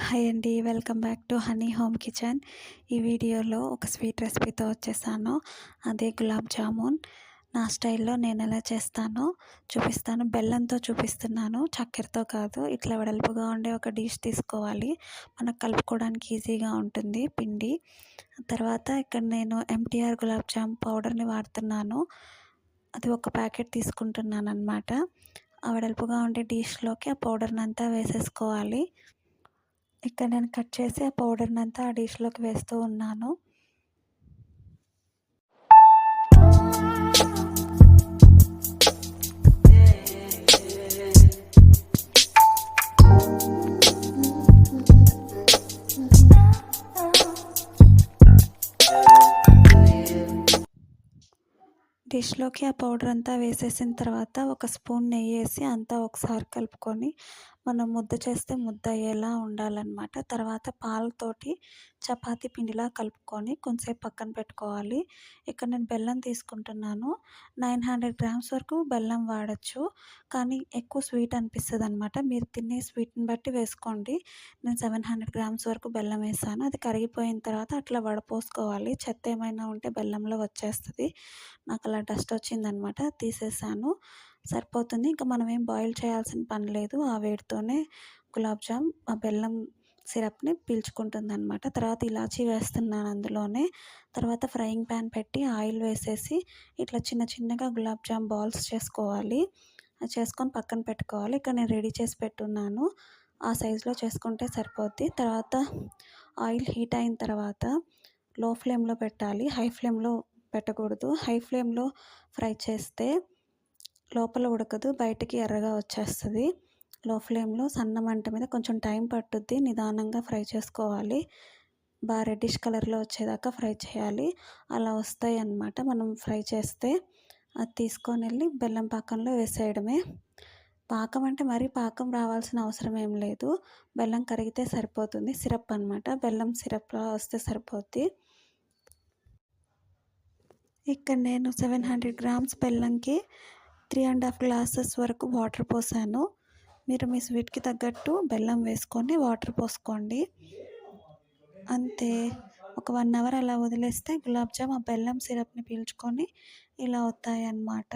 Hi అండి. Welcome back to honey home kitchen. ఈ వీడియోలో ఒక స్వీట్ రెసిపీతో వచ్చేసాను. అదే గులాబ్ జామున్. నా స్టైల్‌లో నేనెలా చేస్తానో చూపిస్తాను. బెల్లంతో చూపిస్తున్నాను, చక్కెరతో కాదు. ఇట్లా వెడల్పుగా ఉండే ఒక డిష్ తీసుకోవాలి. మనకు కలుపుకోవడానికి ఈజీగా ఉంటుంది పిండి. తర్వాత ఇక్కడ నేను ఎంటీఆర్ గులాబ్ జామ్ పౌడర్‌ని వాడుతున్నాను. అది ఒక ప్యాకెట్ తీసుకుంటున్నాననమాట. ఆ వెడల్పుగా ఉండే డిష్‌లోకి ఆ పౌడర్‌నంతా వేసేసుకోవాలి. ఇక్కడ నేను కట్ చేసి ఆ పౌడర్‌నంతా ఆ డిష్‌లోకి వేస్తూ ఉన్నాను. డిష్‌లోకి ఆ పౌడర్ అంతా వేసేసిన తర్వాత ఒక స్పూన్ నెయ్యేసి అంతా ఒకసారి కలుపుకొని మనం ముద్ద చేస్తే ముద్ద అయ్యేలా ఉండాలన్నమాట. తర్వాత పాలతోటి చపాతీ పిండిలా కలుపుకొని కొంచెంసేపు పక్కన పెట్టుకోవాలి. ఇక్కడ నేను బెల్లం తీసుకుంటున్నాను. 900 గ్రామ్స్ వరకు బెల్లం వాడొచ్చు. కానీ ఎక్కువ స్వీట్ అనిపిస్తదనమాట. మీరు తినే స్వీట్‌ని బట్టి వేసుకోండి. నేను 700 గ్రామ్స్ వరకు బెల్లం వేసాను. అది కరిగిపోయిన తర్వాత అట్లా వడపోసుకోవాలి. చెత్త ఏమైనా ఉంటే బెల్లంలో వచ్చేస్తది. నాకు అలా డస్ట్ వచ్చిందనమాట. తీసేసాను. సరిపోతుంది. ఇంకా మనం ఏం బాయిల్ చేయాల్సిన పని లేదు. ఆ వేడితోనే గులాబ్ జామ్ ఆ బెల్లం సిరప్‌ని పీల్చుకుంటుందనమాట. తర్వాత ఇలాచీ వేస్తున్నాను అందులోనే. తర్వాత ఫ్రైయింగ్ పాన్ పెట్టి ఆయిల్ వేసేసి ఇట్లా చిన్న చిన్నగా గులాబ్ జామ్ బాల్స్ చేసుకోవాలి. అది చేసుకొని పక్కన పెట్టుకోవాలి. ఇక్కడ నేను రెడీ చేసి పెట్టున్నాను. ఆ సైజులో చేసుకుంటే సరిపోద్ది. తర్వాత ఆయిల్ హీట్ అయిన తర్వాత లో ఫ్లేమ్‌లో పెట్టాలి. హై ఫ్లేమ్‌లో పెట్టకూడదు. హై ఫ్లేమ్‌లో ఫ్రై చేస్తే లోపల ఉడకదు, బయటికి ఎర్రగా వచ్చేస్తది. లో ఫ్లేమ్‌లో సన్న మంట మీద కొంచెం టైం పట్టుద్ది. నిదానంగా ఫ్రై చేసుకోవాలి. రెడ్డిష్ కలర్‌లో వచ్చేదాకా ఫ్రై చేయాలి. అలా వస్తాయన్నమాట మనం ఫ్రై చేస్తే. అది తీసుకొనెళ్ళి బెల్లం పాకంలో వేసేయడమే. పాకం అంటే మరీ పాకం రావాల్సిన అవసరం ఏం లేదు. బెల్లం కరిగితే సరిపోతుంది. సిరప్ అనమాట. బెల్లం సిరప్‌లా వస్తే సరిపోద్ది. ఇక్కడ నేను 700 గ్రామ్స్ బెల్లంకి 3½ గ్లాసెస్ వరకు వాటర్ పోసాను. మీరు మీ స్వీట్‌కి తగ్గట్టు బెల్లం వేసుకొని వాటర్ పోసుకోండి. అంతే. ఒక 1 అవర్ అలా వదిలేస్తే గులాబ్ జామ్ ఆ బెల్లం సిరప్‌ని పీల్చుకొని ఇలా అవుతాయన్నమాట.